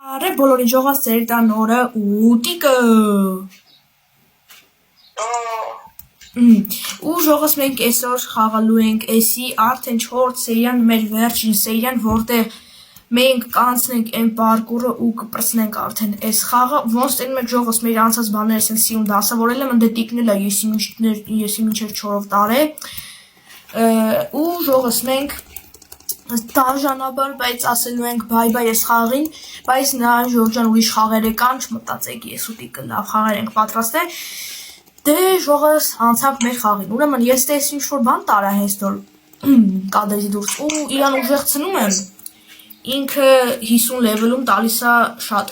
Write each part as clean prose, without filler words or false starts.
Are բոլորին ժողաց ձեր տան օրը ու տիկը ու ժողաց մենք այսօր խաղալու ենք էսի արդեն 4 սերիան մեր վերջին սերիան որտեղ մենք կանցնենք այն պարկուրը ու կպրծնենք արդեն այս խաղը ոնց տենում եք ժողաց մեր անցած բաները ասեն սիում դասավորել եմ ընդ տիկնել է եսի մինչև 4-ով տարե ու ժողաց մենք Դաժանաբար, բայց ասելու ենք բայ-բայ այս խաղին, բայց նրան ժողջան ուրիշ խաղեր կան, չմտածեք ես ու տիկը լավ խաղեր ենք պատրաստել, դե ժողս անցավ մեր խաղին, ուրեմն ես տես ինչ-որ բան տարա հեստոր կադրի դուրս ու իրան ուժեղցնում եմ, ինքը 50 լևելում տալիս է շատ,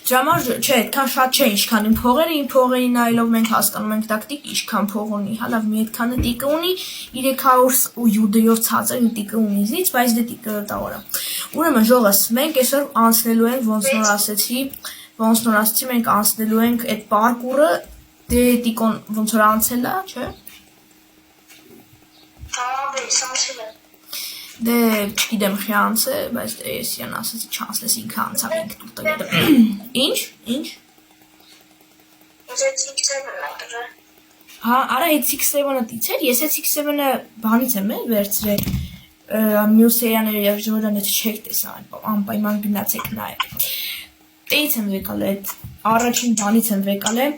դրա համար չէ, այդքան շատ չէ, ինչքան իմ փողերի նայելով մենք հասկանում ենք տակտիկ, ինչքան փող ունի, հալավ մի այդքանը տիկը ունի, 307-ով ցածր տիկը ունի ինձնից, բայց դե տիկը տաղորա։ Ուրեմն ժողս, մենք այսօր անցնելու ենք, ոնց նոր ասեցի, մենք անցնելու ենք այդ պարկուրը, դե տիկոն ոնց որ անցել է, չէ։ Դե չգիտեմ խի անցե, բայց ես իրան ասեցի չանցնես ինքը անցավ ինքը տուտը գետը։ Ինչ։ Հա, արա այդ 6-7-ը տիցեր, ես այդ 6-7-ը բանից եմ վերցրել, մյուս սերիաները և ժորան էդ չեք տեսան, անպայման գնացեք նայեք։ Տեից եմ վեկալ այդ, առաջին բանից եմ վեկալ է,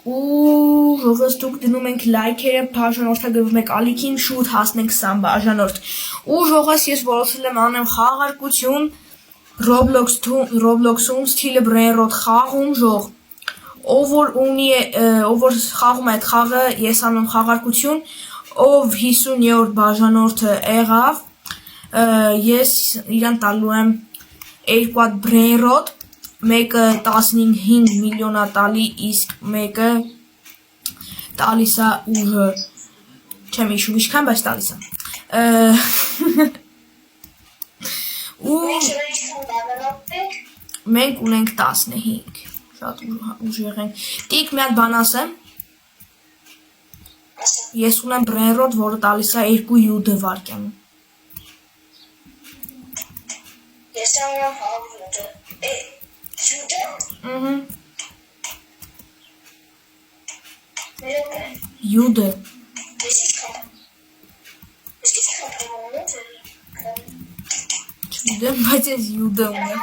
ու ժողս դուք դնում ենք լայքերը, բաժանորդագրվում եք ալիքին, շուտ հասնենք 20 բաժանորդ։ Ու ժողս ես որոշել եմ անեմ խաղարկություն Roblox-ում ստիլը Brainrot խաղում ժող։ Ով որ խաղում է այդ խաղը, ես անում խաղարկություն, ով 50-րդ բաժանորդը եղավ, ես իրան տալու եմ 2 հատ Brainrot, մեկը 15 միլիոնա տալի, իսկ մեկը տալիս է ուժը, չեմ իշում ինչքան, բայց տալիս է։ Ու մենք ունենք 15, շատ ուժեղ ենք։ Տիկ մի հատ բան ասեմ, ես ունեմ Brainrot, որը տալիս է 2 յուդը վարկյանում։ Ես ունեմ Յուդը չգիտեմ, բայց ես յուդը ունեմ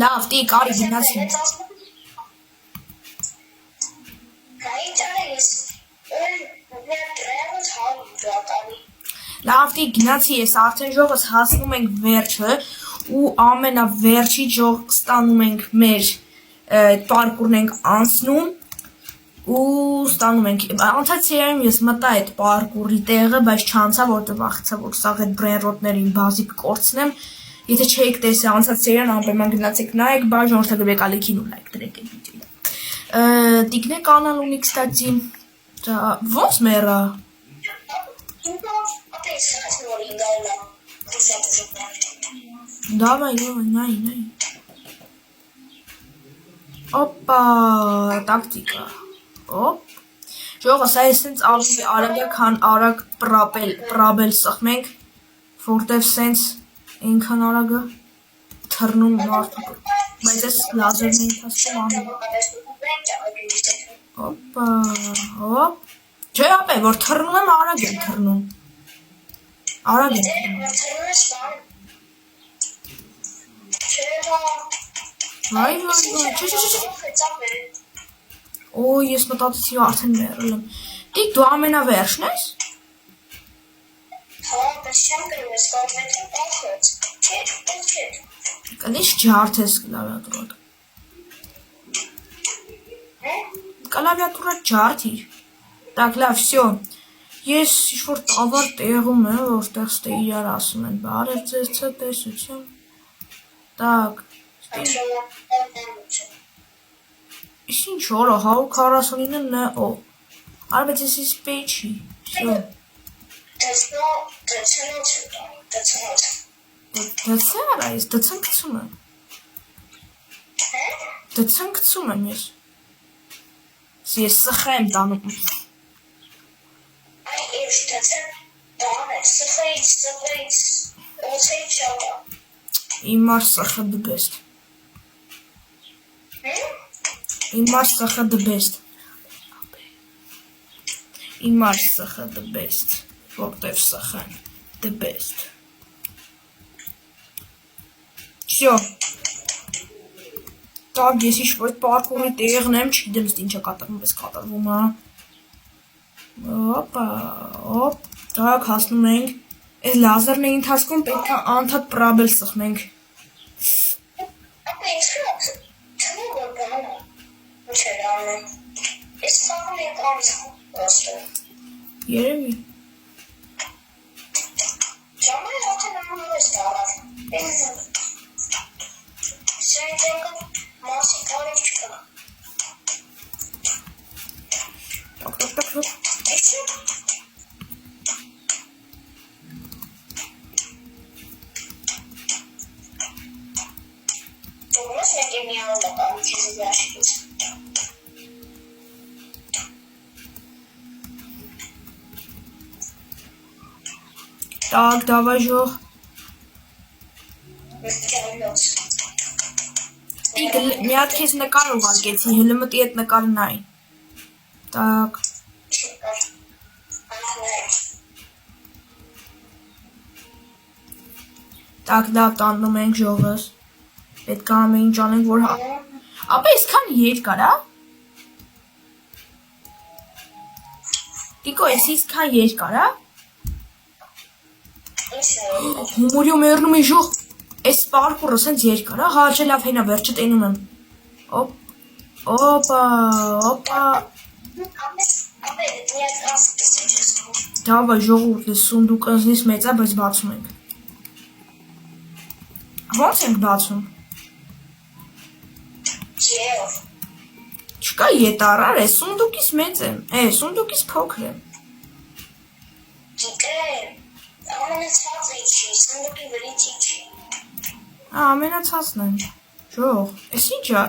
լավ, տիկ, արի գնացի լավ տիկ գնացի ես արդեն ժողս հասնում ենք վերջը ու ամենավերջի ժող ստանում ենք մեր պարկուրն ենք անցնում ու ստանում ենք անցած սերիայում ես մտա այդ պարկուրի տեղը, բայց չանցա, որտեղ վախեցա, որ սաղ այդ Brainrot-ներին բազիկ կորցնեմ, եթե չեք տեսել անցած սերիան անպայման գնացեք նայեք, բաժանորդագրվեք ալիքին ու լայք դրեք այդ վիդեոյին։ Տիկն է կանալ ունի, կստացի, ոնց մեռա։ Давай, най. Опа, տակտիկա, օպ, ժողս այսենց արագ քան արագ պրաբել սխմենք, որտև սենց ինքան արագը թրնում մարդուկ, բայց ես լազերն ենք հասկում անում, օպա, օպ, չէ ապե, որ թրնում եմ արագ եմ թրնում, արագ եմ թրնում, Վայ, չէ, օ, ես մտածեցի արդեն մեռել եմ, տիկ դու ամենավերջն ես? Հա, բայց չեմ կրում ես կողմետ, կնիշ ջարդ ես կլավիատուրատ, կլավիատուրատ ջարդիր, տակ լավ, վսյո, ես ինչ-որ տավար տեղում եմ, որտեղ ստե իրար ասում են, բարև ձեզ ծը տեսություն, տակ, Իսկ ինչ օրը 149 նո, արբեց ես ես պեյչի, վսյո, դծեր այս, դծնկցում եմ ես, ես սխա եմ տանում, Imar Sacha the best. Imar Sacha the best. Imar Sacha the best. Որտև Sacha-ն the best. Всё. Так, ես ինչ-որ պարկուրի տեղն եմ, չգիտեմ ինչ է կատարվում, պես կատարվում է։ Օպա, օպ, так, հասնում ենք։ Այս լազերն է ընթացքում պետք է անդադ պրաբել սխմենք։ Երևի։ Так, давай жող։ Մի հատ քեզ նկար ուղարկեցի, հələ մտի այդ նկարը նայ։ Так։ Так, լավ, տանում ենք ժողս։ Պետք է ամեն ինչ անենք, որ ապա այսքան երկար, հա։ Տիկո, ես իսկան երկար, հա։ Հումորյո մերնում է ժող, այս պարկուրը սենց երկար, հա, հարջե լավ հենա վերջը տենում եմ, օպա, դավայ ժողուրդ ես սունդուկ ընձնից մեծ է, բայց բացում ենք, ոնց ենք բացում, չկա ետարար է, սունդուկից մեծ եմ, սունդուկից փոքր եմ, ամենացածն եմ, ժող, ես ինչ է,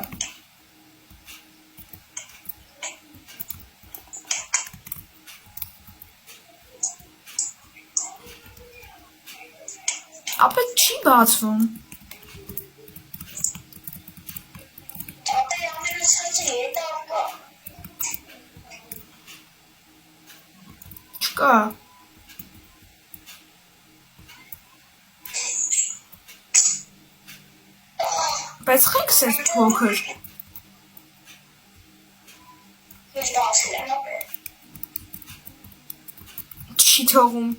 ապա չի բացվում, չկա, բայց խենք սենց փոքր, չի թողում,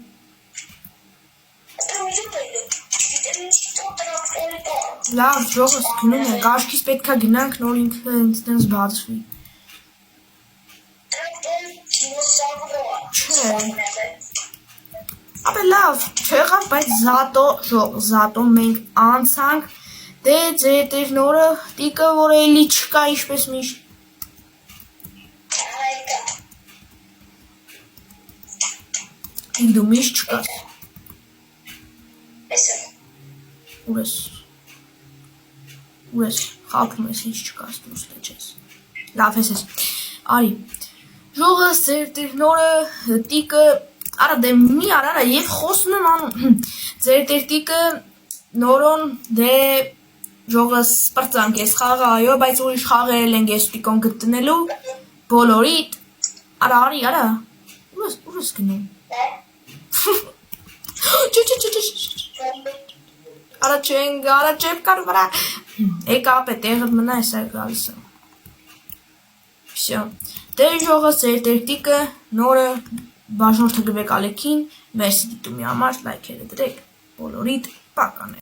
լավ ժողս գնում ենք, աշկիս պետք է գնանք նոր ինքը ինձնենց բացվի, չէ, ապա լավ, չեղավ, բայց զատո մենք անցանք, դե ձեր տեր նորը տիկը, որ էլի չկա ինչպես միշտ, ինք դու միշտ չկաս, ուր ես, խապում ես, ինչ չկաս, դուրս լեչես, լավ ես ես, արի, ժողս ձեր տեր նորը տիկը, արա դե մի արա և խոսում եմ անում, ձեր տեր տիկը նորոն դե ժողս պրծանք ես խաղը այո, բայց ուրիշ խաղերել ենք ես տիկոն գտնելու, բոլորիտ, արա արի, արա, ուր ես գնում, արա չեմ կարու վրա, եկ ապ է տեղը մնա ես այ գալիս եմ, վսյո, դեր ժողս ձեր տեր տիկը նորը բաժնորդը գվեք ալեքին, մերսի դիտումի համար, լայքերը դրեք, բոլորիտ, պական է։